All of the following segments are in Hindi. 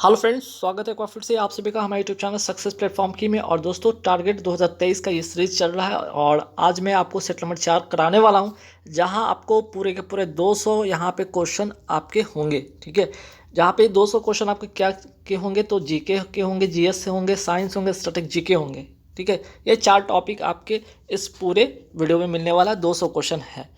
हेलो फ्रेंड्स, स्वागत है एक बार फिर से आप सभी का हमारे यूट्यूब चैनल सक्सेस प्लेटफॉर्म की में। और दोस्तों, टारगेट 2023 का ये सीरीज चल रहा है और आज मैं आपको सेट नंबर 4 कराने वाला हूं, जहां आपको पूरे के पूरे 200 यहां पे क्वेश्चन आपके होंगे। ठीक है, जहां पे 200 क्वेश्चन आपके क्या के होंगे, तो जीके के होंगे, जीएस से होंगे, साइंस होंगे, स्टैटिक जीके होंगे। ठीक है, ये 4 टॉपिक आपके इस पूरे वीडियो में मिलने वाला 200 क्वेश्चन है।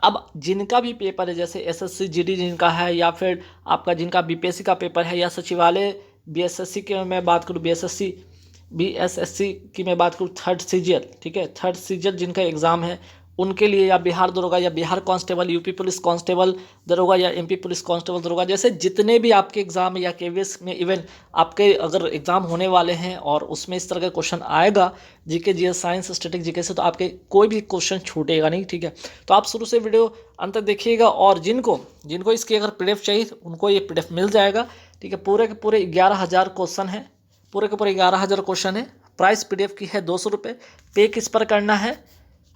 अब जिनका भी पेपर है, जैसे एसएससी जीडी जिनका है, या फिर आपका जिनका बीपीएससी का पेपर है, या सचिवालय बीएसएससी की मैं बात करूँ, बीएसएससी की मैं बात करूँ, थर्ड सीजीएल, ठीक है, थर्ड सीजीएल जिनका एग्ज़ाम है उनके लिए, या बिहार दरोगा, या Bihar constable, UP police constable दरोगा, या एमपी पुलिस कांस्टेबल दरोगा, जैसे जितने भी आपके एग्ज़ाम है, या केवीएस में इवन आपके अगर एग्ज़ाम होने वाले हैं और उसमें इस तरह का क्वेश्चन आएगा GK GS science static GK से, तो आपके कोई भी क्वेश्चन छूटेगा नहीं। ठीक है, तो आप शुरू से वीडियो अंत तक देखिएगा। और जिनको जिनको इसकी अगर पीडीएफ चाहिए उनको ये पीडीएफ मिल जाएगा। ठीक है, पूरे के पूरे 11,000 क्वेश्चन है, पूरे के पूरे 11,000 क्वेश्चन है। प्राइस पीडीएफ की है 200 रुपये। पे किस पर करना है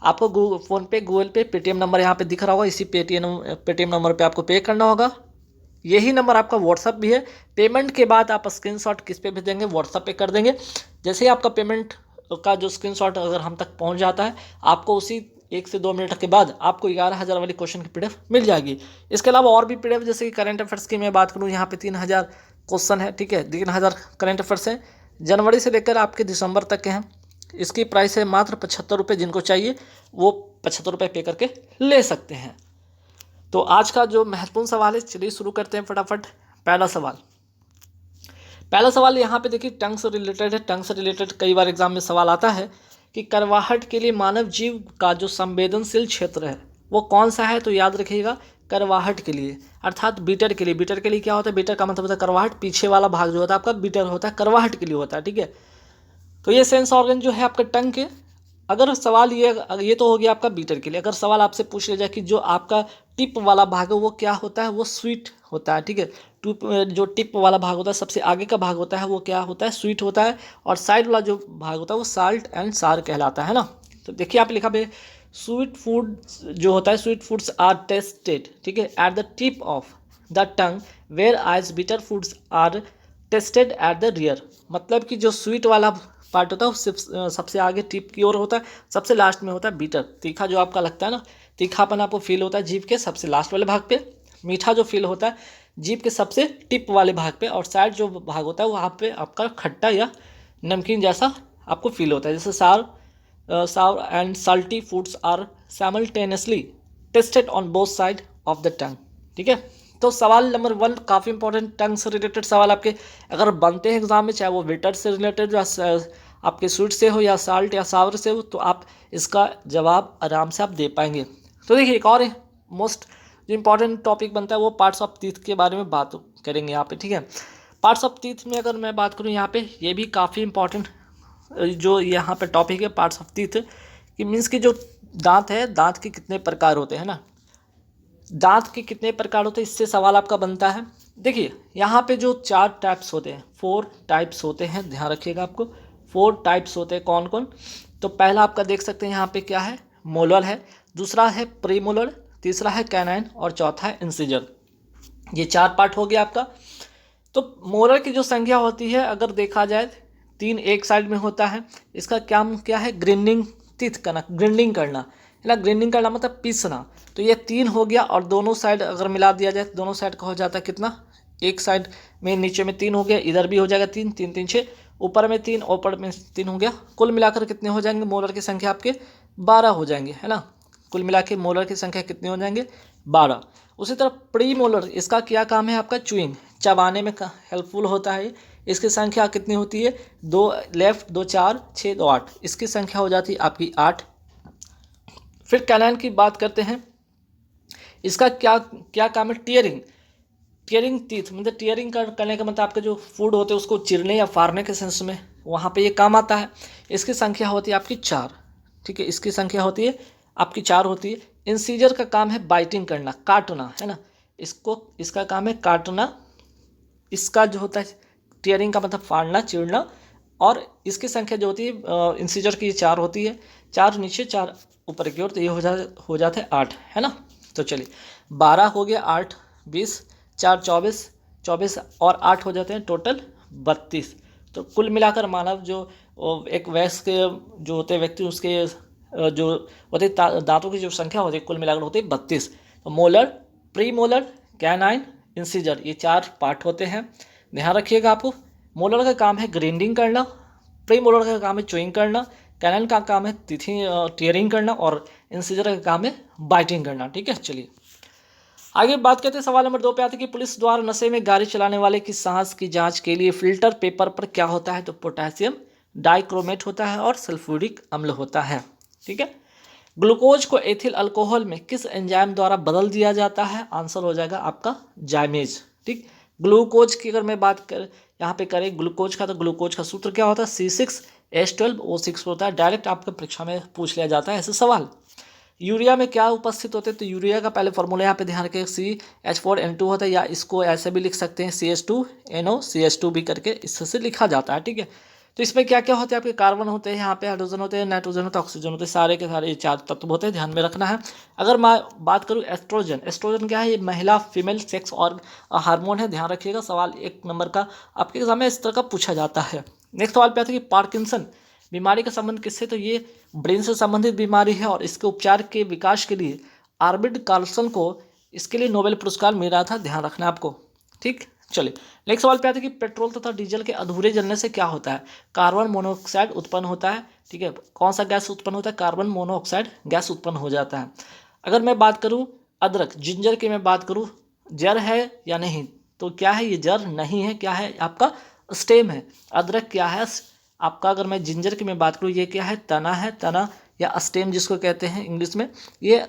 आपको? फ़ोनपे, गूगल पे, पेटीएम नंबर यहाँ पे दिख रहा होगा, इसी पेटीएम नंबर पे आपको पे करना होगा। यही नंबर आपका व्हाट्सअप भी है। पेमेंट के बाद आप स्क्रीनशॉट किस पे भेजेंगे? व्हाट्सअप पे कर देंगे। जैसे ही आपका पेमेंट का जो स्क्रीनशॉट अगर हम तक पहुंच जाता है, आपको उसी 1 से 2 मिनट के बाद आपको 11,000 वाली क्वेश्चन की पीडीएफ मिल जाएगी। इसके अलावा और भी पीडीएफ, जैसे कि करंट अफेयर्स की मैं बात करूँ, यहाँ पे 3,000 क्वेश्चन है। ठीक है, 3,000 करंट अफेयर्स हैं, जनवरी से लेकर आपके दिसंबर तक के हैं। इसकी प्राइस है मात्र 75 रुपये। जिनको चाहिए वो 75 रुपये पे करके ले सकते हैं। तो आज का जो महत्वपूर्ण सवाल है, चलिए शुरू करते हैं फटाफट। पहला सवाल यहाँ पे देखिए, टंग से रिलेटेड है। टंग से रिलेटेड कई बार एग्जाम में सवाल आता है कि करवाहट के लिए मानव जीव का जो संवेदनशील क्षेत्र है वो कौन सा है? तो याद रखिएगा, करवाहट के लिए, अर्थात बीटर के लिए। बीटर के लिए क्या होता है? बीटर का मतलब होता है करवाहट, पीछे वाला भाग जो होता है आपका बीटर होता है, करवाहट के लिए होता है। ठीक है, तो ये सेंस ऑर्गन जो है आपका टंग के। अगर सवाल ये तो हो गया आपका बीटर के लिए। अगर सवाल आपसे पूछ लिया जाए कि जो आपका टिप वाला भाग है वो क्या होता है? वो स्वीट होता है। ठीक है, जो टिप वाला भाग होता है, सबसे आगे का भाग होता है, वो क्या होता है? स्वीट होता है। और साइड वाला जो भाग होता है वो साल्ट एंड सार कहलाता है ना। तो देखिए आप लिखा पे, स्वीट फूड जो होता है, स्वीट फूड्स आर टेस्टेड, ठीक है, at the tip of the tongue, whereas bitter foods are tested at the rear. मतलब कि जो स्वीट वाला पार्ट होता है वो सिर्फ सबसे आगे टिप की ओर होता है, सबसे लास्ट में होता है बीटर। तीखा जो आपका लगता है ना, तीखापन आपको फील होता है जीभ के सबसे लास्ट वाले भाग पे। मीठा जो फील होता है जीभ के सबसे टिप वाले भाग पे। और साइड जो भाग होता है वहाँ पे आपका खट्टा या नमकीन जैसा आपको फील होता है। जैसे sour and salty foods are simultaneously tested on both side of the tongue. ठीक है, तो सवाल नंबर 1 काफ़ी इंपॉर्टेंट, टंग से रिलेटेड सवाल आपके अगर बनते हैं एग्जाम में, चाहे वो वेटर से रिलेटेड, या आपके स्वीट से हो, या साल्ट या सावर से हो, तो आप इसका जवाब आराम से आप दे पाएंगे। तो देखिए, एक और है मोस्ट जो इंपॉर्टेंट टॉपिक बनता है, वो पार्ट्स ऑफ टीथ के बारे में बात करेंगे यहाँ पे। ठीक है, पार्ट्स ऑफ टीथ में अगर मैं बात करूँ यहाँ पे, ये भी काफ़ी इंपॉर्टेंट जो यहाँ पे टॉपिक है, पार्ट्स ऑफ टीथ, कि मीन्स कि जो दांत है, दांत के कितने प्रकार होते हैं ना, दांत के कितने प्रकार होते हैं, इससे सवाल आपका बनता है। देखिए यहाँ पे जो 4 टाइप्स होते हैं, 4 टाइप्स होते हैं, ध्यान रखिएगा, आपको 4 टाइप्स होते हैं। कौन कौन? तो पहला आपका देख सकते हैं यहाँ पे क्या है, मोलर है, दूसरा है प्रीमोलर, तीसरा है कैनाइन, और चौथा है इंसिजर। ये 4 पार्ट हो गया आपका। तो मोलर की जो संख्या होती है, अगर देखा जाए 3 एक साइड में होता है। इसका क्या है? ग्रिंडिंग टीथ करना, ग्रिंडिंग करना है ना। ग्रिंडिंग करना मतलब पीसना। तो ये 3 हो गया, और दोनों साइड अगर मिला दिया जाए तो दोनों साइड का हो जाता है कितना? एक साइड में नीचे में 3 हो गया, इधर भी हो जाएगा 3, 3 3 6, ऊपर में 3, ऊपर में 3 हो गया। कुल मिलाकर कितने हो जाएंगे मोलर की संख्या? आपके 12 हो जाएंगे, है ना। कुल मिला के मोलर की संख्या कितने हो जाएंगे? 12। उसी तरह प्री मोलर, इसका क्या काम है? आपका च्युइंग, चबाने में हेल्पफुल होता है। इसकी संख्या कितनी होती है? 2 लेफ्ट, 2 4, 6 2 8, इसकी संख्या हो जाती है आपकी 8। फिर कैनाइन की बात करते हैं, इसका क्या क्या काम है? टीयरिंग, टीयरिंग टीथ, मतलब टीयरिंग करने का मतलब आपके जो फूड होते हैं उसको चिरने या फाड़ने के सेंस में वहाँ पे ये काम आता है। इसकी संख्या होती है आपकी 4। ठीक है, इसकी संख्या होती है आपकी 4 होती है। इंसीजर का काम है बाइटिंग करना, काटना, है ना। इसका काम है काटना। इसका जो होता है टीयरिंग का मतलब फाड़ना, चीरना। और इसकी संख्या जो होती है इंसीजर की 4 होती है, 4 नीचे 4 ऊपर की ओर, तो ये हो जाता है 8, है ना। तो चलिए 12 हो गया, 8 20, 4 24, 24 और 8 हो जाते हैं टोटल 32। तो कुल मिलाकर मानव जो एक वयस्क जो होते व्यक्ति उसके जो होते दांतों की जो संख्या होती है कुल मिलाकर होती है 32। तो molar, pre molar, canine, incisor, ये 4 पार्ट होते हैं, ध्यान रखिएगा आपको। मोलर का काम है ग्राइंडिंग करना, प्री मोलर का काम है च्यूइंग करना, कैनाइन का काम है टीयरिंग करना और इंसिजर का काम है बाइटिंग करना। ठीक है, चलिए आगे बात करते हैं। सवाल नंबर 2 पे आते हैं कि पुलिस द्वारा नशे में गाड़ी चलाने वाले की सांस की जांच के लिए फिल्टर पेपर पर क्या होता है? तो पोटेशियम डाइक्रोमेट होता है और सल्फ्यूरिक अम्ल होता है। ठीक है, ग्लूकोज को एथिल अल्कोहल में किस एंजाइम द्वारा बदल दिया जाता है? आंसर हो जाएगा आपका जाइमेज। ठीक, ग्लूकोज की अगर मैं बात कर यहाँ पे करें ग्लूकोज का, तो ग्लूकोज का सूत्र क्या होता है? C6H12O6 होता है। डायरेक्ट आपके परीक्षा में पूछ लिया जाता है ऐसे सवाल। यूरिया में क्या उपस्थित होते हैं? तो यूरिया का पहले फॉर्मूला यहाँ पे ध्यान रखें, CH4N2 होता है, या इसको ऐसे भी लिख सकते हैं CH2NO भी करके इससे लिखा जाता है। ठीक है, तो इसमें क्या क्या होते हैं? आपके कार्बन होते हैं, यहाँ पे हाइड्रोजन होते हैं, नाइट्रोजन होता है, ऑक्सीजन होते हैं, सारे के सारे 4 तत्व होते हैं, ध्यान में रखना है। अगर मैं बात करूँ एस्ट्रोजन, एस्ट्रोजन क्या है? ये महिला फीमेल सेक्स और हार्मोन है, ध्यान रखिएगा। सवाल 1 नंबर का आपके एग्जाम में इस तरह का पूछा जाता है। नेक्स्ट सवाल पे आता है कि पार्किंसन बीमारी का संबंध किससे? तो ये ब्रेन से संबंधित बीमारी है और इसके उपचार के विकास के लिए आर्बिड कार्लसन को इसके लिए नोबेल पुरस्कार मिला था, ध्यान रखना आपको। ठीक, चलिए नेक्स्ट सवाल पे आते हैं कि पेट्रोल तथा डीजल के अधूरे जलने से क्या होता है? कार्बन मोनोऑक्साइड उत्पन्न होता है। ठीक है, कौन सा गैस उत्पन्न होता है? कार्बन मोनोऑक्साइड गैस उत्पन्न हो जाता है। अगर मैं बात करूँ अदरक, जिंजर की मैं बात करूँ, जड़ है या नहीं? तो क्या है? ये जड़ नहीं है, क्या है? आपका स्टेम है। अदरक क्या है? आपका अगर मैं जिंजर की मैं बात करूँ, ये क्या है? तना है, तना या स्टेम जिसको कहते हैं इंग्लिश में। ये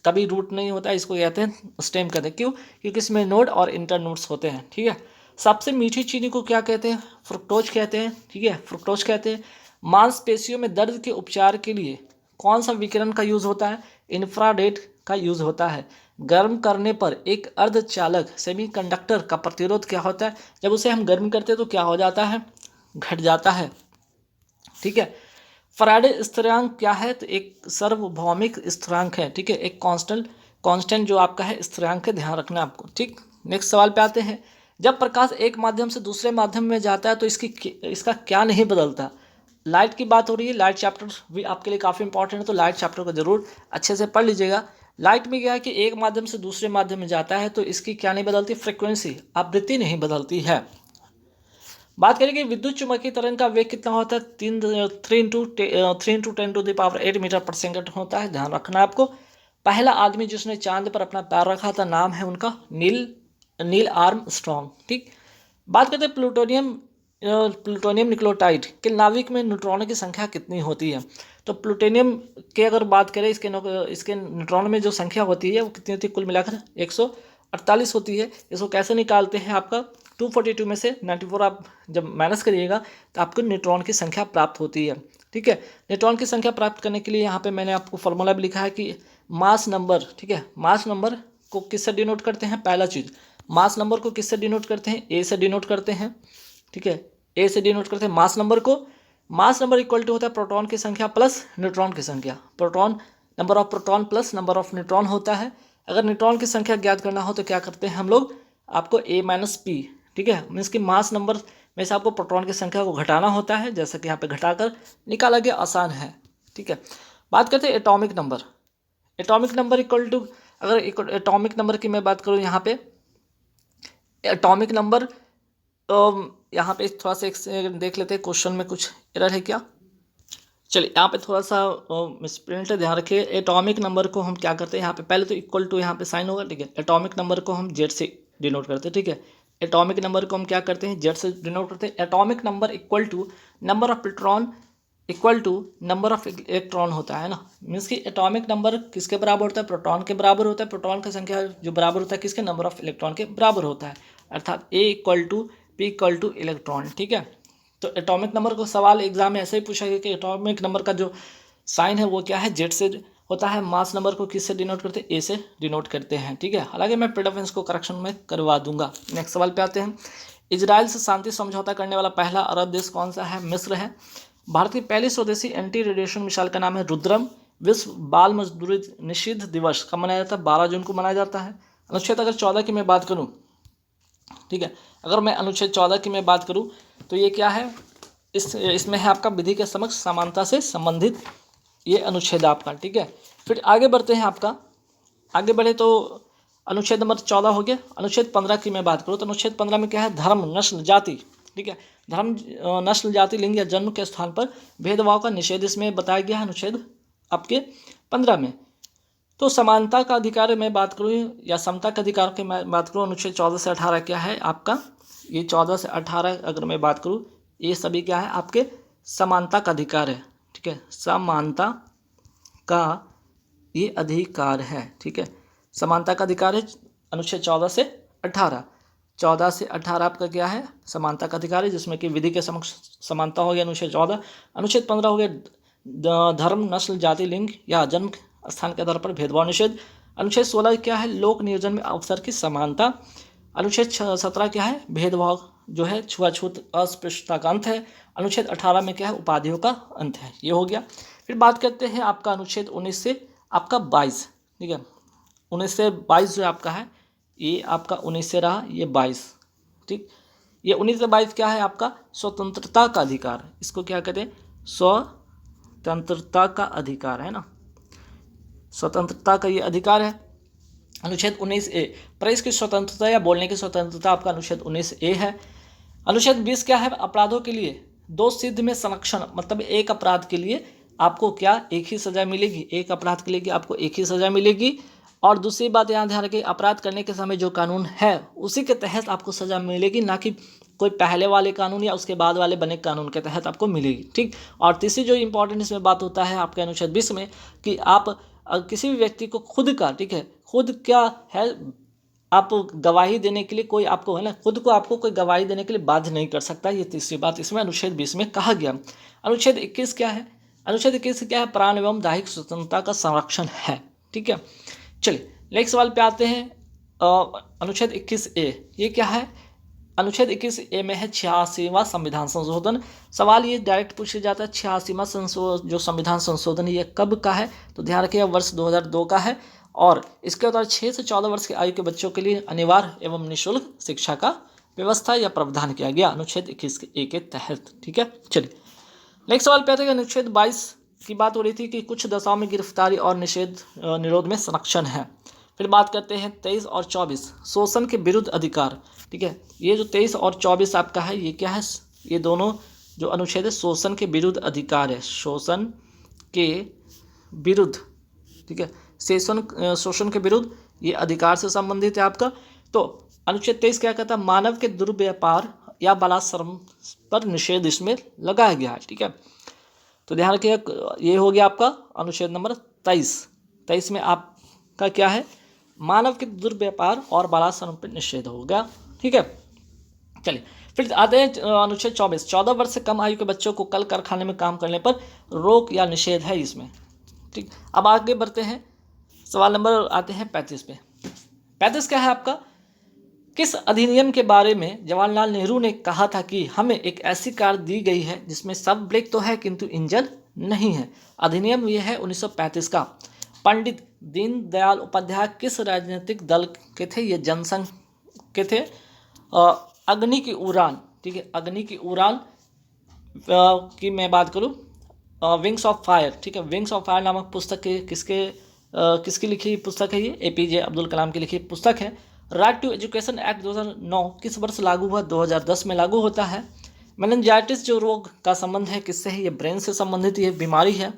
कभी रूट नहीं होता है, इसको कहते हैं स्टेम कहते हैं। क्यों? क्योंकि इसमें नोड और इंटर नोड्स होते हैं। ठीक है, सबसे मीठी चीनी को क्या कहते हैं? फ्रुक्टोज कहते हैं। ठीक है, फ्रुक्टोज कहते हैं। मांसपेशियों में दर्द के उपचार के लिए कौन सा विकिरण का यूज होता है? इंफ्रारेड का यूज होता है। गर्म करने पर एक अर्धचालक सेमीकंडक्टर का प्रतिरोध क्या होता है? जब उसे हम गर्म करते हैं तो क्या हो जाता है? घट जाता है। ठीक है, फैराडे स्थिरांक क्या है? तो एक सार्वभौमिक स्थिरांक है। ठीक है, एक कांस्टेंट जो आपका है स्थिरांक है, ध्यान रखना आपको। ठीक, नेक्स्ट सवाल पे आते हैं। जब प्रकाश एक माध्यम से दूसरे माध्यम में जाता है तो इसका क्या नहीं बदलता? लाइट की बात हो रही है, लाइट चैप्टर भी आपके लिए काफ़ी इंपॉर्टेंट है, तो लाइट चैप्टर को जरूर अच्छे से पढ़ लीजिएगा। लाइट में क्या है कि एक माध्यम से दूसरे माध्यम में जाता है तो इसकी क्या नहीं बदलती? फ्रिक्वेंसी, आवृत्ति नहीं बदलती है। बात करें कि विद्युत चुम्बकीय तरंग का वेग कितना होता है? 3 × 10⁸ मीटर पर सेकंड होता है, ध्यान रखना आपको। पहला आदमी जिसने चांद पर अपना पैर रखा था, नाम है उनका नील आर्मस्ट्रॉन्ग। ठीक, बात करते हैं प्लूटोनियम निक्लोटाइड के नाभिक में न्यूट्रॉनों की संख्या कितनी होती है? तो प्लूटोनियम के अगर बात करें इसके न्यूट्रॉन में जो संख्या होती है वो कितनी होती है? कुल मिलाकर 148 होती है। इसको कैसे निकालते हैं? आपका 242 में से 94 आप जब माइनस करिएगा तो आपको न्यूट्रॉन की संख्या प्राप्त होती है। ठीक है, न्यूट्रॉन की संख्या प्राप्त करने के लिए यहाँ पे मैंने आपको फॉर्मूला भी लिखा है कि मास नंबर। ठीक है, मास नंबर को किससे डिनोट करते हैं? पहला चीज़, मास नंबर को किससे डिनोट करते हैं? ए से डिनोट करते हैं। ठीक है, ए से डिनोट करते हैं मास नंबर को। मास नंबर इक्वल टू होता है प्रोटॉन की संख्या प्लस न्यूट्रॉन की संख्या। Number of proton plus number of neutron होता है। अगर न्यूट्रॉन की संख्या ज्ञात करना हो तो क्या करते हैं हम लोग? आपको A - P, ठीक है, मीन्स कि मास नंबर में से आपको प्रोटॉन की संख्या को घटाना होता है, जैसा कि यहाँ पे घटाकर निकाला गया, आसान है। ठीक है, बात करते हैं atomic number. Atomic number equal to, अगर एटॉमिक नंबर की मैं बात करूँ यहाँ पे एटॉमिक नंबर, यहाँ पे थोड़ा सा एक देख लेते हैं क्वेश्चन में कुछ एरर है क्या। चलिए यहाँ पे थोड़ा सा मिसप्रिंट है, ध्यान रखिए। एटॉमिक नंबर को हम क्या करते हैं यहाँ पे, पहले तो इक्वल टू यहाँ पे साइन होगा। ठीक है, एटॉमिक नंबर को हम जेड से डिनोट करते हैं। ठीक है, एटॉमिक नंबर को हम क्या करते हैं? जेड से डिनोट करते हैं। Atomic number equal to number of proton equal to number of electron होता है ना। मीन्स कि एटॉमिक नंबर किसके बराबर होता है? प्रोटॉन के बराबर होता है। प्रोटॉन की संख्या जो बराबर होता है किसके? नंबर ऑफ इलेक्ट्रॉन के बराबर होता है, अर्थात A = P = इलेक्ट्रॉन। ठीक है, तो एटॉमिक नंबर को सवाल एग्जाम में ऐसे ही पूछा गया कि एटॉमिक नंबर का जो साइन है वो क्या है? जेड से होता है। मास नंबर को किससे डिनोट करते हैं? ए से डिनोट करते हैं। ठीक है, हालांकि मैं प्रीडिफरेंस को करेक्शन में करवा दूंगा। नेक्स्ट सवाल पे आते हैं। इजराइल से शांति समझौता करने वाला पहला अरब देश कौन सा है? मिस्र है। भारत की पहली स्वदेशी एंटी रेडिएशन मिसाइल का नाम है रुद्रम। विश्व बाल मजदूरी निषिद्ध दिवस कब मनाया जाता है? 12 जून को मनाया जाता है। अनुच्छेद अगर 14 की मैं बात करूँ ठीक है। अगर मैं अनुच्छेद 14 की मैं बात करूँ तो ये क्या है, इसमें है आपका विधि के समक्ष समानता से संबंधित ये अनुच्छेद आपका, ठीक है। फिर आगे बढ़ते हैं, आपका आगे बढ़े तो अनुच्छेद नंबर 14 हो गया। अनुच्छेद 15 की मैं बात करूँ तो अनुच्छेद 15 में क्या है, धर्म, नस्ल, जाति, ठीक है। धर्म, नस्ल, जाति, लिंग या जन्म के स्थान पर भेदभाव का निषेध इसमें बताया गया है अनुच्छेद आपके 15 में। तो समानता का अधिकार मैं बात करूँ या समता का अधिकार की मैं बात करूँ, अनुच्छेद 14 से 18 क्या है आपका, ये 14 से 18 अगर मैं बात करूँ, ये सभी क्या है आपके समानता का अधिकार है, ठीक है। समानता का ये अधिकार है, ठीक है। समानता का अधिकार है अनुच्छेद 14 से 18। 14 से 18 आपका क्या है, समानता का अधिकार है, जिसमें कि विधि के समक्ष समानता हो गया अनुच्छेद 14। अनुच्छेद 15 हो गया धर्म, नस्ल, जाति, लिंग या जन्म स्थान के आधार पर भेदभाव निषेध। अनुच्छेद 16 क्या है, लोक नियोजन में अवसर की समानता। अनुच्छेद 17 क्या है, भेदभाव जो है छुआछूत अस्पृश्यता का अंत है। अनुच्छेद 18 में क्या है, उपाधियों का अंत है। ये हो गया। फिर बात करते हैं आपका अनुच्छेद 19 से आपका 22, ठीक है। 19 से 22 जो आपका है, ये आपका 19 से रहा, ये 22, ठीक। ये 19 से 22 क्या है आपका, स्वतंत्रता का अधिकार। इसको क्या कहते हैं, स्वतंत्रता का अधिकार है ना, स्वतंत्रता का ये अधिकार है। अनुच्छेद 19A प्रेस की स्वतंत्रता या बोलने की स्वतंत्रता आपका अनुच्छेद 19A है। अनुच्छेद 20 क्या है, अपराधों के लिए दोष सिद्ध में संरक्षण, मतलब एक अपराध के लिए आपको क्या, एक ही सज़ा मिलेगी, एक अपराध के लिए आपको एक ही सज़ा मिलेगी। और दूसरी बात यहाँ ध्यान रखिए, अपराध करने के समय जो कानून है उसी के तहत आपको सज़ा मिलेगी, ना कि कोई पहले वाले कानून या उसके बाद वाले बने कानून के तहत आपको मिलेगी, ठीक। और तीसरी जो इंपॉर्टेंट इसमें बात होता है आपके अनुच्छेद 20 में कि आप किसी भी व्यक्ति को खुद का, ठीक है, खुद क्या है, आप गवाही देने के लिए कोई आपको है ना, खुद को आपको कोई गवाही देने के लिए बाध्य नहीं कर सकता। ये तीसरी बात इसमें अनुच्छेद 20 में कहा गया। अनुच्छेद 21 क्या है, अनुच्छेद 21 क्या है, प्राण एवं दैहिक स्वतंत्रता का संरक्षण है, ठीक है। चलिए नेक्स्ट सवाल पे आते हैं। अनुच्छेद 21A ये क्या है, अनुच्छेद 21A में है 86वां संविधान संशोधन। सवाल ये डायरेक्ट पूछ जाता है 86वां जो संविधान संशोधन ये कब का है, तो ध्यान रखिएगा वर्ष 2002 का है। और इसके द्वारा 6 से 14 वर्ष की आयु के बच्चों के लिए अनिवार्य एवं निःशुल्क शिक्षा का व्यवस्था या प्रावधान किया गया अनुच्छेद 21A के तहत, ठीक है। चलिए नेक्स्ट सवाल पे आते हैं। अनुच्छेद 22 की बात हो रही थी कि कुछ दशाओं में गिरफ्तारी और निरोध में संरक्षण है। फिर बात करते हैं 23 और 24 शोषण के विरुद्ध अधिकार, ठीक है। ये जो 23 और 24 आपका है, ये क्या है, ये दोनों जो अनुच्छेद है शोषण के विरुद्ध अधिकार है, शोषण के विरुद्ध, ठीक है, शोषण के विरुद्ध ये अधिकार से संबंधित है आपका। तो अनुच्छेद 23 क्या कहता है, मानव के दुर्व्यापार या बलात्कार पर निषेध इसमें लगाया गया है, ठीक है। तो ध्यान रखिएगा ये हो गया आपका अनुच्छेद नंबर 23 में आपका क्या है, मानव के दुर्व्यापार और बलात्कार पर निषेध हो गया, ठीक है। चलिए फिर आते हैं अनुच्छेद 24 14 वर्ष से कम आयु के बच्चों को कल कारखाने में काम करने पर रोक या निषेध है इसमें, ठीक। अब आगे बढ़ते हैं, सवाल नंबर आते हैं 35 पे। 35 क्या है आपका, किस अधिनियम के बारे में जवाहरलाल नेहरू ने कहा था कि हमें एक ऐसी कार दी गई है जिसमें सब ब्रेक तो है किंतु इंजन नहीं है। अधिनियम यह है 1935 का। पंडित दीनदयाल उपाध्याय किस राजनीतिक दल के थे, ये जनसंघ के थे। अग्नि की उड़ान, ठीक है, अग्नि की उड़ान की मैं बात करूँ, विंग्स ऑफ फायर, ठीक है, विंग्स ऑफ फायर नामक पुस्तक किसकी लिखी पुस्तक है, ये APJ अब्दुल कलाम की लिखी पुस्तक है। राइट टू एजुकेशन एक्ट 2009 किस वर्ष लागू हुआ, 2010 में लागू होता है। मेनिंजाइटिस जो रोग का संबंध है किससे है, ये ब्रेन से संबंधित ये बीमारी है।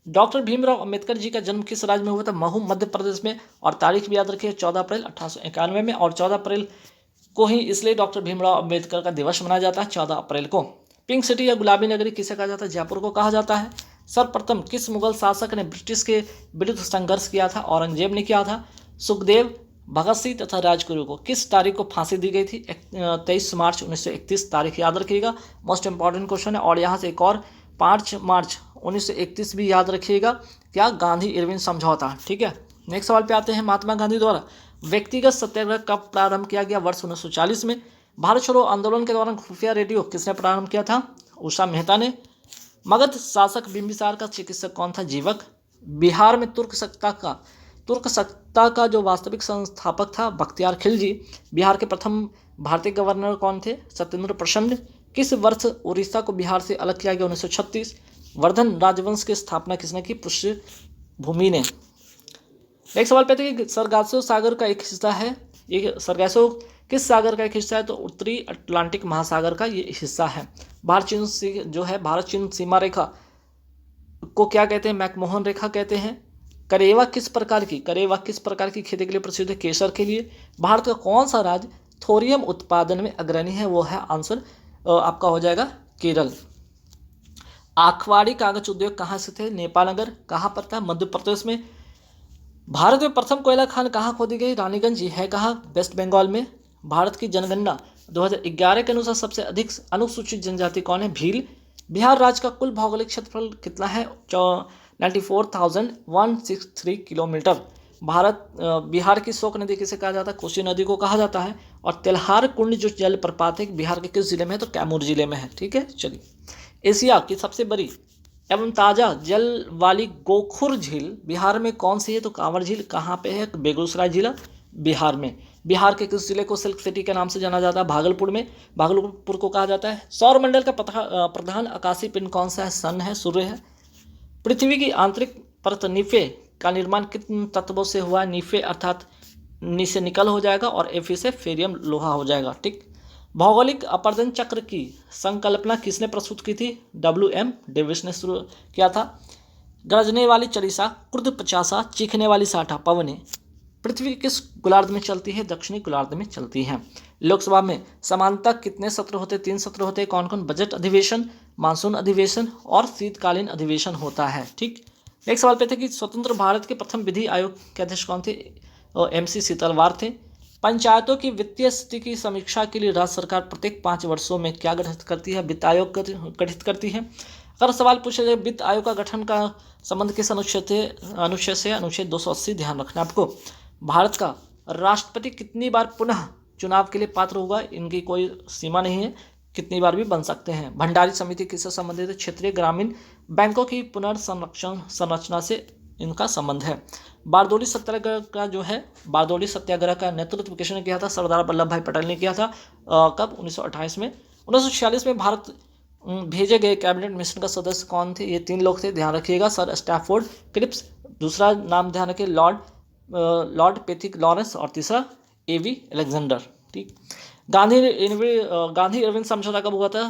डॉक्टर भीमराव अंबेडकर जी का जन्म किस राज्य में हुआ था, महू मध्य प्रदेश में। और तारीख भी याद रखिए 14 अप्रैल 1891 में। और 14 अप्रैल को ही इसलिए डॉक्टर भीमराव अंबेडकर का दिवस मनाया जाता है 14 अप्रैल को। पिंक सिटी या गुलाबी नगरी किसे कहा जाता है, जयपुर को कहा जाता है। सर्वप्रथम किस मुगल शासक ने ब्रिटिश के विरुद्ध संघर्ष किया था, औरंगजेब ने किया था। सुखदेव, भगत सिंह तथा राजगुरु को किस तारीख को फांसी दी गई थी, 23 मार्च 1931 तारीख याद रखिएगा, मोस्ट इंपॉर्टेंट क्वेश्चन है। और यहाँ से एक और 5 मार्च 1931 भी याद रखिएगा, क्या, गांधी इरविन समझौता, ठीक है। नेक्स्ट सवाल पे आते हैं, महात्मा गांधी द्वारा व्यक्तिगत सत्याग्रह कब प्रारंभ किया गया, वर्ष 1940 में। भारत छोड़ो आंदोलन के दौरान खुफिया रेडियो किसने प्रारंभ किया था, उषा मेहता ने। मगध शासक बिंबिसार का चिकित्सक कौन था, जीवक। बिहार में तुर्क सत्ता तुर्क सत्ता का जो वास्तविक संस्थापक था बख्तियार खिलजी। बिहार के प्रथम भारतीय गवर्नर कौन थे? सत्येंद्र प्रसन्न। किस वर्ष उड़ीसा को बिहार से अलग किया गया? 1936। वर्धन राजवंश की स्थापना किसने की? पुष्यभूमि ने। एक सवाल पे थे कि सरगासो सागर का एक हिस्सा है, ये सरगासो किस सागर का एक हिस्सा है? तो उत्तरी अटलांटिक महासागर का ये हिस्सा है। भारत चीन सीमा रेखा को क्या कहते हैं? मैकमोहन रेखा कहते हैं। करेवा किस प्रकार की खेती के लिए प्रसिद्ध है? केसर के लिए। भारत का कौन सा राज्य थोरियम उत्पादन में अग्रणी है? वो है आंसर आपका हो जाएगा केरल। आखवाड़ी कागज उद्योग कहाँ स्थित है? नेपालनगर। कहाँ पर था? मध्य प्रदेश में। भारत में प्रथम कोयला खान कहाँ खोदी गई? रानीगंज। ये है कहाँ? वेस्ट बंगाल में। भारत की जनगणना 2011 के अनुसार सबसे अधिक अनुसूचित जनजाति कौन है? भील। बिहार राज्य का कुल भौगोलिक क्षेत्रफल कितना है? 94,163 किलोमीटर। बिहार की शोक नदी किसे कहा जाता है? कोसी नदी को कहा जाता है। और तेल्हार कुंड जो जलप्रपात है बिहार के किस जिले में है? तो कैमूर जिले में है। ठीक है, चलिए। एशिया की सबसे बड़ी एवं ताज़ा जल वाली गोखुर झील बिहार में कौन सी है? तो कांवर झील। कहाँ पे है? बेगूसराय जिला बिहार में। बिहार के किस जिले को सिल्क सिटी के नाम से जाना जाता है? भागलपुर में। भागलपुर को कहा जाता है। सौरमंडल का प्रधान आकाशीय पिंड कौन सा है? सन है, सूर्य है। पृथ्वी की आंतरिक परत निफे का निर्माण किन तत्वों से हुआ? निफे अर्थात नी से निकल हो जाएगा और एफी से फेरियम लोहा हो जाएगा। ठीक। भौगोलिक अपर्जन चक्र की संकल्पना किसने प्रस्तुत की थी? WM डेविस ने शुरू किया था। गरजने वाली चरीसा, क्रुद्ध पचासा, चीखने वाली साठा पवने पृथ्वी किस गोलार्ध में चलती है? दक्षिणी गोलार्ध में चलती है। लोकसभा में समानता कितने सत्र होते? 3 सत्र होते हैं। कौन कौन? बजट अधिवेशन, मानसून अधिवेशन और शीतकालीन अधिवेशन होता है। ठीक। एक सवाल पे थे कि स्वतंत्र भारत के प्रथम विधि आयोग के अध्यक्ष कौन थे? MC सीतलवार थे। पंचायतों की वित्तीय स्थिति की समीक्षा के लिए राज्य सरकार प्रत्येक 5 वर्षों में क्या गठित करती है? वित्त आयोग गठित करती है। अगर सवाल पूछा जाए वित्त आयोग का गठन का संबंध किस अनुच्छेद से? अनुच्छेद 280। ध्यान रखना आपको। भारत का राष्ट्रपति कितनी बार पुनः चुनाव के लिए पात्र होगा? इनकी कोई सीमा नहीं है, कितनी बार भी बन सकते हैं। भंडारी समिति किससे संबंधित है? क्षेत्रीय ग्रामीण बैंकों की संरचना से इनका संबंध है। बारदोली सत्याग्रह का नेतृत्व किसने किया था? सरदार वल्लभ भाई पटेल ने किया था। कब? 1928 में। 1946 में भारत भेजे गए कैबिनेट मिशन का सदस्य कौन थे? ये 3 लोग थे, ध्यान रखिएगा। सर स्टैफोर्ड क्रिप्स, दूसरा नाम ध्यान रखिए लॉर्ड पेथिक लॉरेंस, और तीसरा AV अलेक्जेंडर। ठीक। गांधी इरविन समझौता कब हुआ था?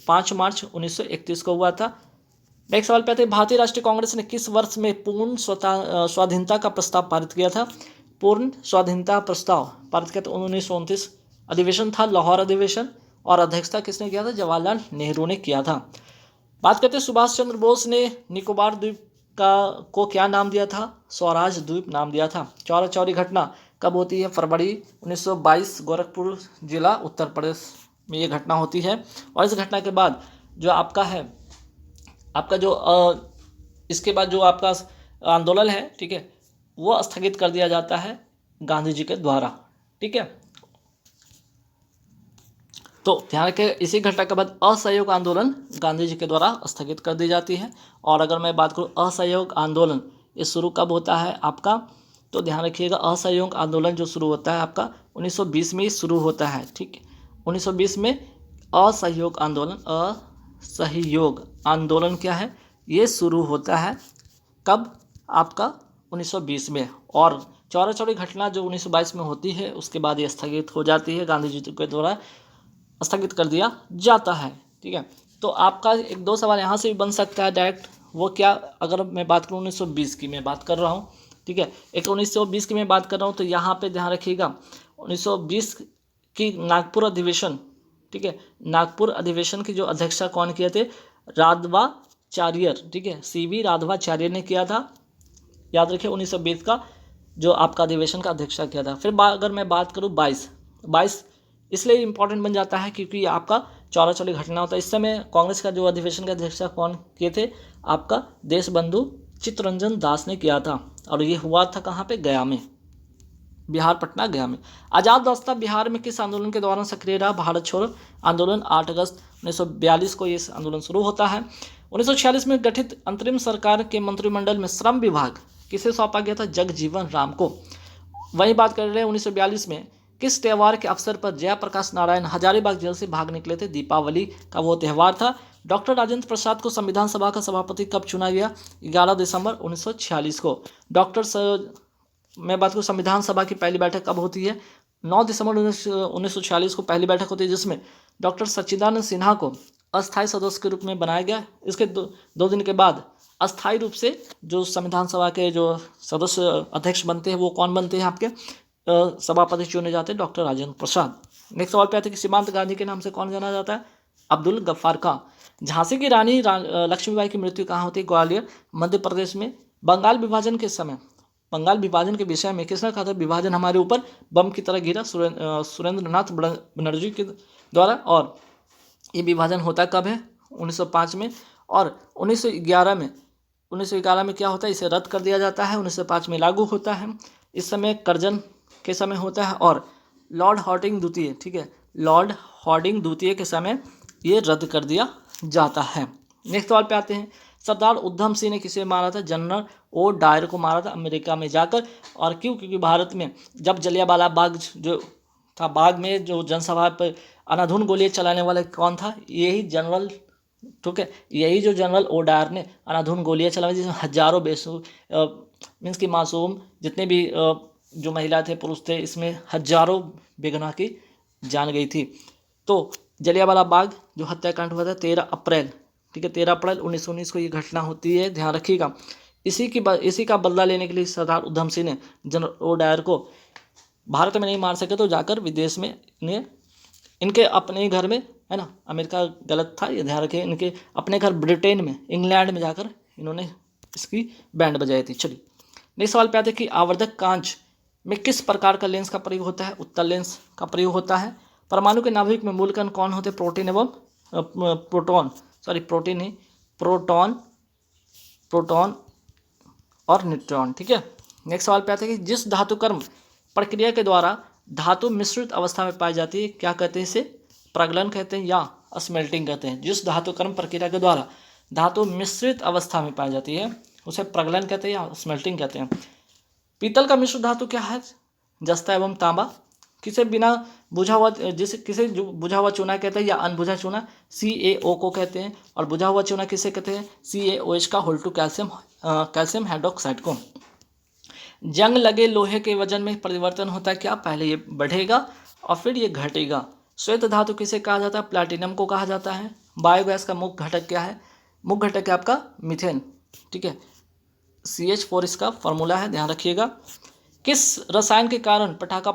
5 मार्च 1931 को हुआ था। नेक्स्ट सवाल पे आते हैं, भारतीय राष्ट्रीय कांग्रेस ने किस वर्ष में पूर्ण स्वाधीनता का प्रस्ताव पारित किया था? पूर्ण स्वाधीनता प्रस्ताव पारित किया था 1929। अधिवेशन था लाहौर अधिवेशन, और अध्यक्षता किसने किया था? जवाहरलाल नेहरू ने किया था। बात करते हैं सुभाष चंद्र बोस ने निकोबार द्वीप को क्या नाम दिया था? स्वराज द्वीप नाम दिया था। चौरा चौरी घटना कब होती है? फरवरी 1922, गोरखपुर जिला उत्तर प्रदेश में ये घटना होती है। और इस घटना के बाद जो आपका है इसके बाद जो आपका आंदोलन है, ठीक है, वो स्थगित कर दिया जाता है गांधी जी के द्वारा। ठीक है, तो ध्यान रखें, इसी घटना के बाद असहयोग आंदोलन गांधी जी के द्वारा स्थगित कर दी जाती है। और अगर मैं बात करूँ असहयोग आंदोलन ये शुरू कब होता है आपका, तो ध्यान रखिएगा असहयोग आंदोलन जो शुरू होता है आपका 1920 में ही शुरू होता है। ठीक है, 1920 में असहयोग आंदोलन क्या है? ये शुरू होता है कब? आपका 1920 में। और चौरा चौरी घटना जो 1922 में होती है उसके बाद ये स्थगित हो जाती है, गांधी जी के द्वारा स्थगित कर दिया जाता है। ठीक है, तो आपका 1-2 सवाल यहाँ से भी बन सकता है डायरेक्ट। वो क्या? अगर मैं बात करूँ 1920 की मैं बात कर रहा हूँ, ठीक है, एक 1920 की मैं बात कर रहा हूँ, तो यहाँ पे ध्यान रखिएगा 1920 की नागपुर अधिवेशन, ठीक है, नागपुर अधिवेशन की जो अध्यक्षता कौन किए थे? राघवाचार्य, ठीक है, CV राघवाचार्य ने किया था। याद रखिए 1920 का जो आपका अधिवेशन का अध्यक्षता किया था। फिर अगर मैं बात करूँ 22 इसलिए इम्पॉर्टेंट बन जाता है क्योंकि आपका चौरा चौरी घटना होता है। इस समय कांग्रेस का जो अधिवेशन का अध्यक्षता कौन किए थे? आपका देशबंधु चित्तरंजन दास ने किया था। और ये हुआ था कहाँ पे? गया में, बिहार पटना गया में। आज़ाद रास्ता बिहार में किस आंदोलन के दौरान सक्रिय रहा? भारत छोड़ो आंदोलन। 8 अगस्त 1942 को ये आंदोलन शुरू होता है। 1946 में गठित अंतरिम सरकार के मंत्रिमंडल में श्रम विभाग किसे सौंपा गया था? जगजीवन राम को। वही बात कर रहे हैं 1942 में किस त्योहार के अवसर पर जयप्रकाश नारायण हजारीबाग जेल से भाग निकले थे? दीपावली का वो त्यौहार था। डॉक्टर राजेंद्र प्रसाद को संविधान सभा का सभापति कब चुना गया? 11 दिसंबर 1946 को। मैं बात करूँ संविधान सभा की पहली बैठक कब होती है? 9 दिसंबर 1946 को पहली बैठक होती है, जिसमें डॉक्टर सच्चिदानंद सिन्हा को अस्थायी सदस्य के रूप में बनाया गया। इसके दो दिन के बाद अस्थायी रूप से जो संविधान सभा के जो सदस्य अध्यक्ष बनते हैं वो कौन बनते हैं? आपके सभापति चुने जाते हैं डॉक्टर राजेंद्र प्रसाद। नेक्स्ट सवाल पे आते हैं कि सीमांत गांधी के नाम से कौन जाना जाता है? अब्दुल गफ्फार खां। झांसी की रानी लक्ष्मीबाई की मृत्यु कहाँ होती है? ग्वालियर, मध्य प्रदेश में। बंगाल विभाजन के समय, बंगाल विभाजन के विषय में किसने कहा था? विभाजन हमारे ऊपर बम की तरह गिरा, सुरेंद्र नाथ बनर्जी के द्वारा। और ये विभाजन होता कब है? 1905 में। और 1911 में क्या होता है? इसे रद्द कर दिया जाता है। 1905 में लागू होता है। इस समय कर्जन के समय होता है और लॉर्ड हॉर्डिंग द्वितीय, ठीक है, लॉर्ड हॉर्डिंग द्वितीय के समय ये रद्द कर दिया जाता है। नेक्स्ट सवाल पे आते हैं। सरदार उधम सिंह ने किसे मारा था? जनरल ओ डायर को मारा था अमेरिका में जाकर। और क्यों? क्योंकि भारत में जब जलियांवाला बाग जो था, बाग में जो जनसभा पर अनाधुन गोलियां चलाने वाला कौन था? यही जनरल, ठीक है, यही जो जनरल ओ डायर ने अनाधुन गोलियां चलाई, जिसमें हजारों मीन्स की मासूम जितने भी जो महिला थे, पुरुष थे, इसमें हजारों बेगुनाह की जान गई थी। तो जलियांवाला बाग जो हत्याकांड हुआ था 13 अप्रैल, ठीक है, 13 अप्रैल 1919 को ये घटना होती है, ध्यान रखिएगा। इसी का बदला लेने के लिए सरदार उधम सिंह ने जनरल ओ डायर को भारत में नहीं मार सके तो जाकर विदेश में इनके अपने ही घर में, है ना, अमेरिका गलत था ये ध्यान रखें, इनके अपने घर ब्रिटेन में, इंग्लैंड में जाकर इन्होंने इसकी बैंड बजाई थी। चलिए नेक्स्ट सवाल पे आते हैं कि आवर्धक कांच में किस प्रकार का लेंस का प्रयोग होता है? उत्तल लेंस का प्रयोग होता है। परमाणु के नाभिक में मूल कण कौन होते हैं? प्रोटीन एवं प्रोटॉन और न्यूट्रॉन, ठीक है। नेक्स्ट सवाल पे आते हैं कि जिस धातुकर्म प्रक्रिया के द्वारा धातु मिश्रित अवस्था में पाई जाती है क्या कहते हैं? इसे प्रगलन कहते हैं या स्मेल्टिंग कहते हैं। जिस धातुकर्म प्रक्रिया के द्वारा धातु मिश्रित अवस्था में पाई जाती है उसे प्रगलन कहते हैं या स्मेल्टिंग कहते हैं। पीतल का मिश्र धातु क्या है? जस्ता एवं तांबा। किसे बुझा हुआ चूना कहते हैं या अनबुझा चूना? CaO को कहते हैं। और बुझा हुआ चूना किसे कहते हैं? CaOH का होल्टू कैल्शियम हाइड्रोक्साइड को। जंग लगे लोहे के वजन में परिवर्तन होता है क्या? पहले ये बढ़ेगा और फिर ये घटेगा। श्वेत धातु किसे कहा जाता है? प्लैटिनम को कहा जाता है। बायोगैस का मुख्य घटक क्या है? मुख्य घटक है आपका मीथेन, ठीक है, CH4 इसका फॉर्मूला है, ध्यान रखिएगा। किस रसायन के कारण पटाखा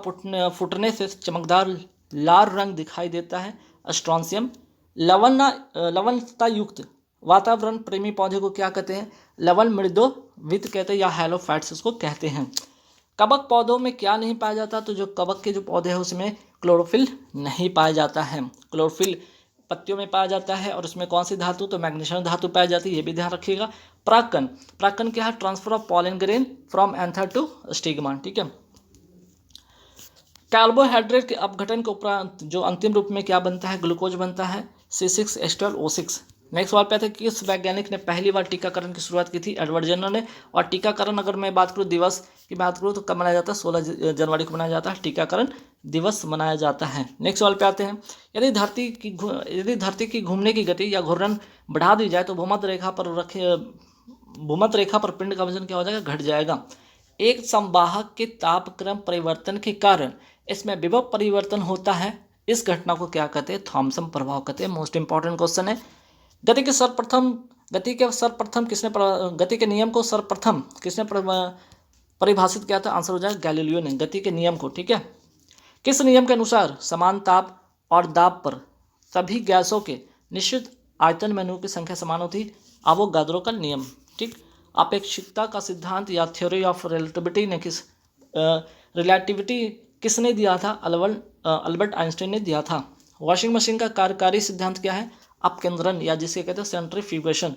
फूटने से चमकदार लाल रंग दिखाई देता है? स्ट्रोंशियम। लवणता युक्त वातावरण प्रेमी पौधे को क्या कहते हैं? लवण मृदोवित कहते हैं या हैलोफाइट्स इसको कहते हैं। कवक पौधों में क्या नहीं पाया जाता? तो जो कवक के जो पौधे हैं उसमें क्लोरोफिल नहीं पाया जाता है। क्लोरोफिल पत्तियों में पाया जाता है। और उसमें कौन सी धातु? तो मैग्नीशियम धातु पाई जाती है, ये भी ध्यान रखिएगा। परागकण क्या है? Transfer of pollen grain from anther to stigma, ठीक है। कार्बोहाइड्रेट के अपघटन के उपरांत जो अंतिम रूप में क्या बनता है? ग्लूकोज बनता है, C6H12O6। नेक्स्ट सवाल पे आते हैं किस वैज्ञानिक ने पहली बार टीकाकरण की शुरुआत की थी? एडवर्ड जेनर ने। और टीकाकरण अगर मैं बात करूँ दिवस की बात करूँ तो कब मनाया जाता है? 16 जनवरी को मनाया जाता है, टीकाकरण दिवस मनाया जाता है। नेक्स्ट सवाल पे आते हैं यदि धरती की घूमने की गति या घूर्णन बढ़ा दी जाए तो भूमध्य रेखा पर पिंड का वजन क्या हो जाएगा? घट जाएगा। एक संवाहक के तापक्रम परिवर्तन के कारण इसमें विभव परिवर्तन होता है। इस घटना को क्या कहते हैं? थॉम्सन प्रभाव कहते हैं। मोस्ट इंपॉर्टेंट क्वेश्चन है। गति के नियम को सर्वप्रथम किसने परिभाषित किया था? आंसर हो जाएगा गैलीलियो ने, गति के नियम को, ठीक है। किस नियम के अनुसार समान ताप और दाब पर सभी गैसों के निश्चित आयतन में अणुओं की संख्या समान होती? अवोगाद्रो का नियम, ठीक। अपेक्षिकता का सिद्धांत या थ्योरी ऑफ रिलेटिविटी किसने दिया था? अल्बर्ट आइंस्टाइन ने दिया था। वॉशिंग मशीन का कार्यकारी सिद्धांत क्या है? अपकेंद्रण या जिसे कहते हैं सेंट्रीफ्यूगेशन।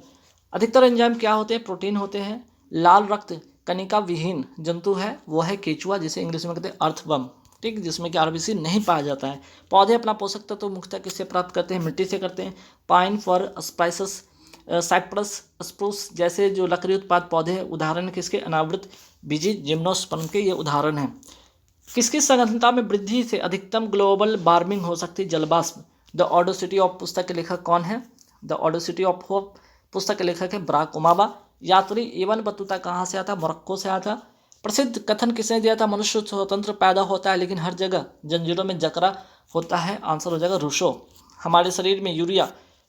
अधिकतर एंजाइम क्या होते हैं? प्रोटीन होते हैं। लाल रक्त कणिका विहीन जंतु है वो है केचुआ, जिसे इंग्लिश में कहते हैं अर्थवर्म, ठीक, जिसमें कि RBC नहीं पाया जाता है। पौधे अपना पोषक तत्व मुख्यतः किससे प्राप्त करते हैं? मिट्टी से करते हैं। Pine fir spices cypress, spruce जैसे जो लकड़ी उत्पाद पौधे हैं उदाहरण किसके, अनावृत बीजी जिम्नोस्पर्म के ये उदाहरण हैं। किसकी सघनता में वृद्धि से अधिकतम ग्लोबल वार्मिंग हो सकती है, जलवाष्प। द ऑडेसिटी ऑफ पुस्तक के लेखक कौन है, द ऑडेसिटी ऑफ होप पुस्तक के लेखक है बराक ओबामा। यात्री इब्न बतूता कहाँ से आता, मोरक्को से आता। प्रसिद्ध कथन किसने दिया था, मनुष्य स्वतंत्र पैदा होता है लेकिन हर जगह जंजीरों में जकड़ा होता है, आंसर हो जाएगा रूसो। हमारे शरीर में यूरिया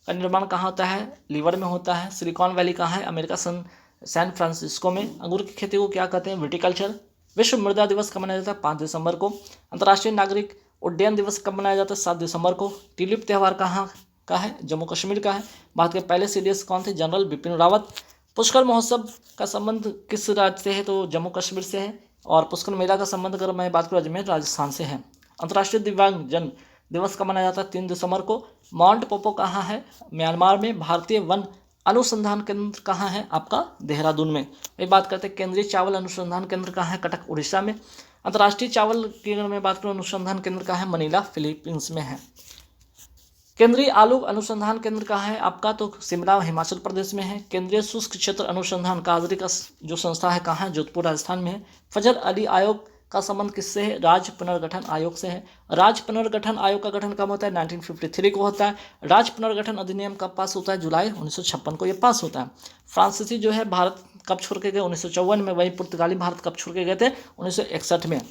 का निर्माण कहाँ होता है, लीवर में होता है। सिलिकॉन वैली कहाँ है, अमेरिका सैन फ्रांसिस्को में। अंगूर की खेती को क्या कहते हैं, विटिकल्चर। विश्व मृदा दिवस कब मनाया जाता है, 5 दिसंबर को। अंतर्राष्ट्रीय नागरिक उड्डयन दिवस कब मनाया जाता है, 7 दिसंबर को। ट्यूलिप त्यौहार कहाँ का है, जम्मू कश्मीर का है। भारत के पहले सीडीएस कौन थे, जनरल बिपिन रावत। पुष्कर महोत्सव का संबंध किस राज्य से है, तो जम्मू कश्मीर से है। और पुष्कर मेला का संबंध अगर मैं बात करूँ अजमेर राजस्थान से है। अंतर्राष्ट्रीय दिव्यांगजन दिवस कब मनाया जाता है, 3 दिसंबर को। माउंट पोपो कहाँ है, म्यांमार में। भारतीय वन अनुसंधान केंद्र कहाँ है, आपका देहरादून में। ये बात करते हैं केंद्रीय चावल अनुसंधान केंद्र कहाँ है, कटक उड़ीसा में। अंतर्राष्ट्रीय चावल की अगर मैं बात करूँ अनुसंधान केंद्र कहाँ है, मनीला फिलीपींस में है। केंद्रीय आलू अनुसंधान केंद्र कहाँ है आपका, तो शिमला हिमाचल प्रदेश में है। केंद्रीय शुष्क क्षेत्र अनुसंधान काजरी का जो संस्था है कहाँ है, जोधपुर राजस्थान में है। फजल अली आयोग का संबंध किससे है, राज्य पुनर्गठन आयोग से है। राज्य पुनर्गठन आयोग का गठन कब होता है, 1953 को होता है। राज्य पुनर्गठन अधिनियम कब पास होता है, जुलाई 1956 को ये पास होता है। फ्रांसीसी जो है भारत कब छोड़ के गए, 1954 में। वहीं पुर्तगाली भारत कब छोड़ के गए थे, 1961 में।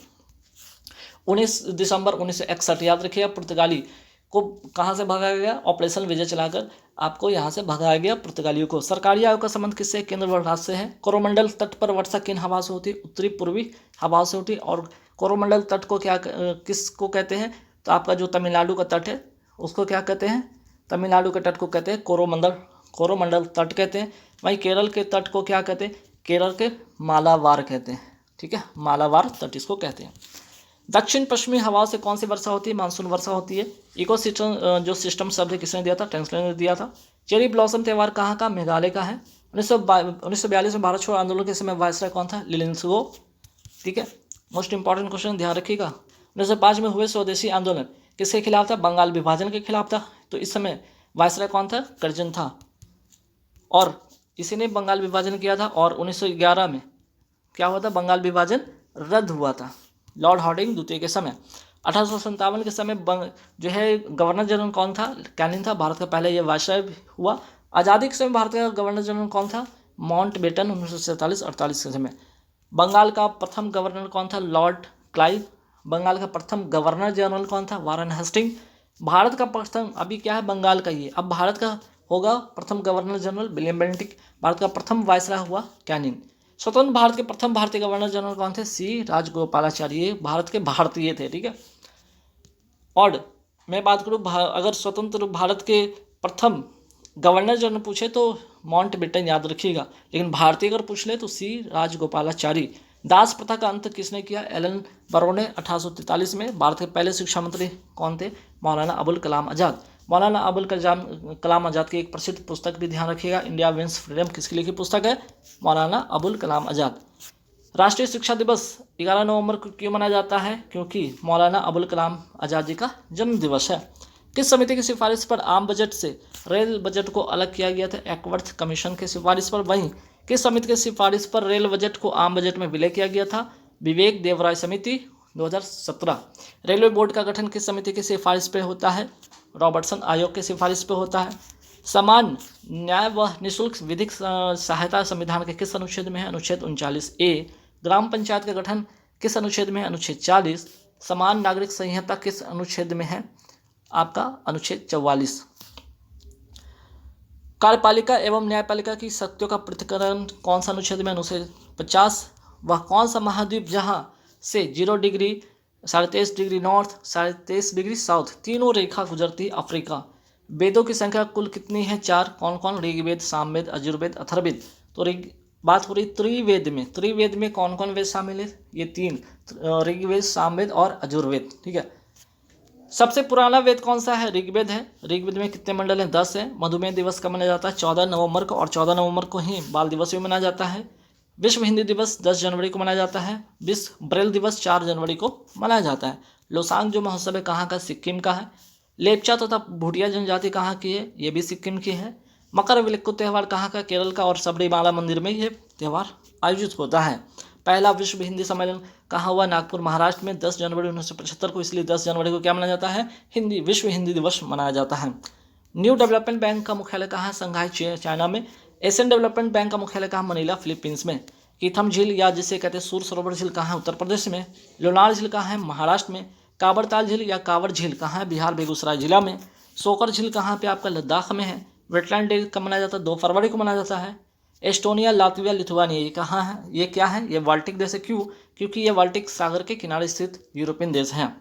19 दिसंबर 1961 याद रखिएगा। पुर्तगाली को कहाँ से भगाया गया, ऑपरेशन विजय चलाकर आपको यहाँ से भगाया गया पुर्तगालियों को। सरकारी आयोग का संबंध किससे, केंद्र व राज्य से है। कोरोमंडल तट पर वर्षा किन हवा से होती है, उत्तरी पूर्वी हवा से होती है। और कोरोमंडल तट को क्या किसको कहते हैं, तो आपका जो तमिलनाडु का तट है उसको क्या कहते हैं, तमिलनाडु के तट को कहते हैं कोरोमंडल तट कहते हैं। वहीं केरल के तट को क्या कहते हैं, केरल के मालाबार कहते हैं, ठीक है, मालाबार तट इसको कहते हैं। दक्षिण पश्चिमी हवाओं से कौन सी वर्षा होती है, मानसून वर्षा होती है। इकोसिस्टम जो सिस्टम शब्द किसने दिया था, टेंसलर ने दिया था। चेरी ब्लॉसम त्यौहार कहाँ का, मेघालय का है। 1942 में भारत छोड़ो आंदोलन के समय वायसराय कौन था, लिलिंगो, ठीक है। मोस्ट इंपॉर्टेंट क्वेश्चन ध्यान रखिएगा। 1905 में हुए स्वदेशी आंदोलन किसके खिलाफ था, बंगाल विभाजन के खिलाफ था। तो इस समय वायसराय कौन था, कर्जन था, और इसी ने बंगाल विभाजन किया था। और 1911 में क्या हुआ था, बंगाल विभाजन रद्द हुआ था लॉर्ड हार्डिंग द्वितीय के समय। 1857 के समय जो है गवर्नर जनरल कौन था, कैनिंग था, भारत का पहले ये वायसराय हुआ। आज़ादी के समय भारत का गवर्नर जनरल कौन था, माउंटबेटन, 1947-48 के समय। बंगाल का प्रथम गवर्नर कौन था, लॉर्ड क्लाइव। बंगाल का प्रथम गवर्नर जनरल कौन था, वारन हेस्टिंग। भारत का प्रथम, अभी क्या है बंगाल का ये, अब भारत का होगा प्रथम governor general William Bentinck. Bharat का प्रथम वायसराय हुआ कैनिंग। स्वतंत्र भारत के प्रथम भारतीय गवर्नर जनरल कौन थे, सी राजगोपालाचारी, ये भारत के भारतीय थे, ठीक है। और मैं बात करूँ अगर स्वतंत्र भारत के प्रथम गवर्नर जनरल पूछे तो माउंटबेटन याद रखिएगा, लेकिन भारतीय अगर पूछ ले तो सी राजगोपालाचारी। दास प्रथा का अंत किसने किया, एलन बरो ने 1843 में। भारत के पहले शिक्षा मंत्री कौन थे, मौलाना अबुल कलाम आज़ाद। मौलाना अबुल कलाम आज़ाद की एक प्रसिद्ध पुस्तक भी ध्यान रखिएगा, इंडिया विंस फ्रीडम, किसकी लिखी पुस्तक है, मौलाना अबुल कलाम आज़ाद। राष्ट्रीय शिक्षा दिवस 11 नवंबर को क्यों मनाया जाता है, क्योंकि मौलाना अबुल कलाम आज़ाद जी का जन्म दिवस है। किस समिति की सिफारिश पर आम बजट से रेल बजट को अलग किया गया था, एक्वर्थ कमीशन की सिफारिश पर। वहीं किस समिति की सिफारिश पर रेल बजट को आम बजट में विलय किया गया था, विवेक देवराय समिति, 2017। रेलवे बोर्ड का गठन किस समिति की सिफारिश पर होता है, रॉबर्टसन आयोग की सिफारिश पर होता है। समान न्याय व निःशुल्क विधिक सहायता संविधान के किस अनुच्छेद में है, अनुच्छेद 39A। ग्राम पंचायत का गठन किस अनुच्छेद में है, अनुच्छेद 40। समान नागरिक संहिता किस अनुच्छेद में है, आपका अनुच्छेद 44। कार्यपालिका एवं न्यायपालिका की शक्तियों का पृथक्करण कौन सा अनुच्छेद में, अनुच्छेद 50। वह कौन सा महाद्वीप जहां से 0 degree, 23.5 degree north, 23.5 degree south तीनों रेखा गुजरती है, अफ्रीका। वेदों की संख्या कुल कितनी है, 4। कौन कौन, ऋग्वेद, सामवेद, यजुर्वेद, अथर्ववेद। तो बात हो रही त्रिवेद में, त्रिवेद में कौन कौन वेद शामिल है, ये 3, ऋग्वेद, सामवेद और यजुर्वेद, ठीक है। सबसे पुराना वेद कौन सा है, ऋग्वेद है। ऋग्वेद में कितने मंडल हैं, 10 है। मधुमेह दिवस कब मनाया जाता है, 14 नवंबर को, और 14 नवंबर को ही बाल दिवस भी मनाया जाता है। विश्व हिंदी दिवस 10 जनवरी को मनाया जाता है। विश्व ब्रेल दिवस 4 जनवरी को मनाया जाता है। लोसांग जो महोत्सव है कहाँ का, सिक्किम का है। लेपचा तथा भूटिया जनजाति कहाँ की है, ये भी सिक्किम की है। मकरविलक्कु त्यौहार कहाँ का? केरल का, और सबरीमाला मंदिर में ये त्यौहार आयोजित होता है। पहला विश्व हिंदी सम्मेलन कहाँ हुआ? नागपुर, महाराष्ट्र में 10 जनवरी 1975 को, इसलिए 10 जनवरी को क्या मनाया जाता है? विश्व हिंदी दिवस मनाया जाता है। न्यू डेवलपमेंट बैंक का मुख्यालय कहाँ है? संघाई, चाइना में। एशियन डेवलपमेंट बैंक का मुख्यालय कहाँ? मनीला, फिलीपींस में। कीथम झील या जिसे कहते हैं सूर सरोवर झील कहाँ है? उत्तर प्रदेश में। लोनार झील कहाँ है? महाराष्ट्र में। कावड़ताल झील या कांवड़ झील कहाँ है? बिहार, बेगूसराय जिला में। सोकर झील कहाँ पे? आपका लद्दाख में है। वेटलैंड डे कब मनाया जाता है? 2 फरवरी को मनाया जाता है। एस्टोनिया, लातविया, लिथुआनिया ये कहाँ है? ये क्या है? ये बाल्टिक देश है। क्यों? क्योंकि ये बाल्टिक सागर के किनारे स्थित यूरोपियन देश हैं।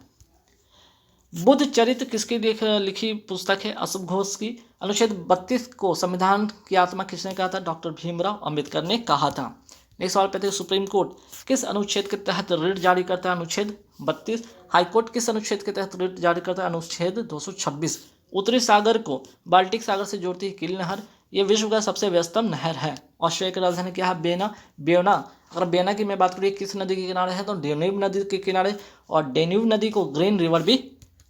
बुद्ध चरित्र किसकी लिखी पुस्तक है? अशोक घोष की। अनुच्छेद 32 को संविधान की आत्मा किसने कहा था? डॉक्टर भीमराव अंबेडकर ने कहा था। नेक्स्ट सवाल पे सुप्रीम कोर्ट किस अनुच्छेद के तहत रिट जारी करता है? अनुच्छेद 32। हाईकोर्ट किस अनुच्छेद के तहत रिट जारी करता है? अनुच्छेद 226। उत्तरी सागर को बाल्टिक सागर से जोड़ती है किल नहर, ये विश्व का सबसे व्यस्तम नहर है। ऑस्ट्रेलिया की राजधानी क्या है? बेना। अगर बेना की मैं बात करूँ किस नदी के किनारे है? तो डेन्यूब नदी के किनारे, और डेन्यूब नदी को ग्रीन रिवर भी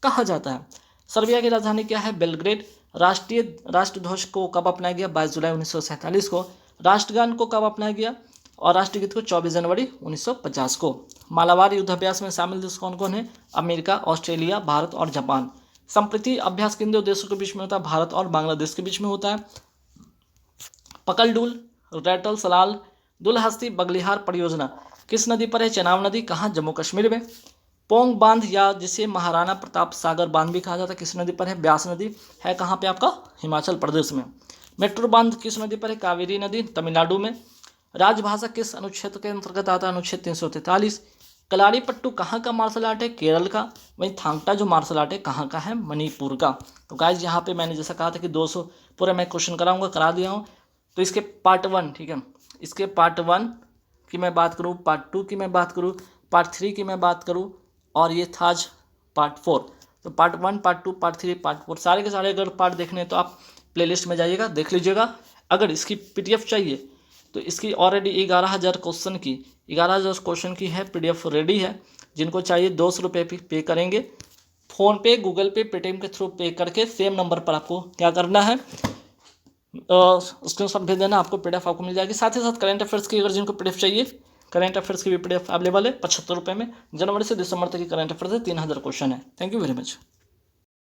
कहा जाता है। सर्बिया की राजधानी क्या है? बेलग्रेड। राष्ट्रध्वज को कब अपनाया गया? 22 जुलाई 1947 को। राष्ट्रगान को कब अपनाया गया? और राष्ट्रगीत को 24 जनवरी 1950 को। मालाबार युद्धाभ्यास में शामिल देश कौन कौन है? अमेरिका, ऑस्ट्रेलिया, भारत और जापान। संप्रति अभ्यास किन 2 देशों के बीच में होता है? भारत और बांग्लादेश के बीच में होता है। पकलडुल, रैटल सलाल, दुलहस्ती बगलिहार परियोजना किस नदी पर है? चेनाब नदी। कहाँ? जम्मू कश्मीर में। पोंग बांध या जिसे महाराणा प्रताप सागर बांध भी कहा जाता है किस नदी पर है? ब्यास नदी है। कहाँ पे? आपका हिमाचल प्रदेश में। मेट्रो बांध किस नदी पर है? कावेरी नदी, तमिलनाडु में। राजभाषा किस अनुच्छेद के अंतर्गत आता है? अनुच्छेद 343। कलारीपट्टू कहाँ का मार्शल आर्ट है? केरल का। वहीं थांगटा जो मार्शल आर्ट है कहाँ का है? मणिपुर का। तो गाइज यहाँ पे मैंने जैसा कहा था कि 200 पूरे मैं क्वेश्चन कराऊंगा, करा दिया हूँ। तो इसके पार्ट 1, ठीक है, इसके पार्ट 1 की मैं बात करूँ, पार्ट 2 की मैं बात करूँ, पार्ट 3 की मैं बात करूँ, और ये था आज पार्ट 4। तो पार्ट 1, पार्ट 2, पार्ट 3, पार्ट 4 सारे के सारे अगर पार्ट देखने हैं तो आप प्लेलिस्ट में जाइएगा, देख लीजिएगा। अगर इसकी PDF चाहिए तो इसकी ऑलरेडी 11,000 क्वेश्चन की 11,000 क्वेश्चन की है PDF रेडी है। जिनको चाहिए 200 रुपये पे करेंगे, फ़ोनपे, गूगल पे, पेटीएम के थ्रू पे करके सेम नंबर पर आपको क्या करना है, स्क्रीनशॉट भेज देना, आपको PDF आपको मिल जाएगी। साथ ही साथ करंट अफेयर्स की अगर जिनको PDF चाहिए, करंट अफेयर्स की भी PDF अवेलेबल है 75 रुपये में। जनवरी से दिसंबर तक की करंट अफेयर्स है, 3000 क्वेश्चन है। Thank you very much.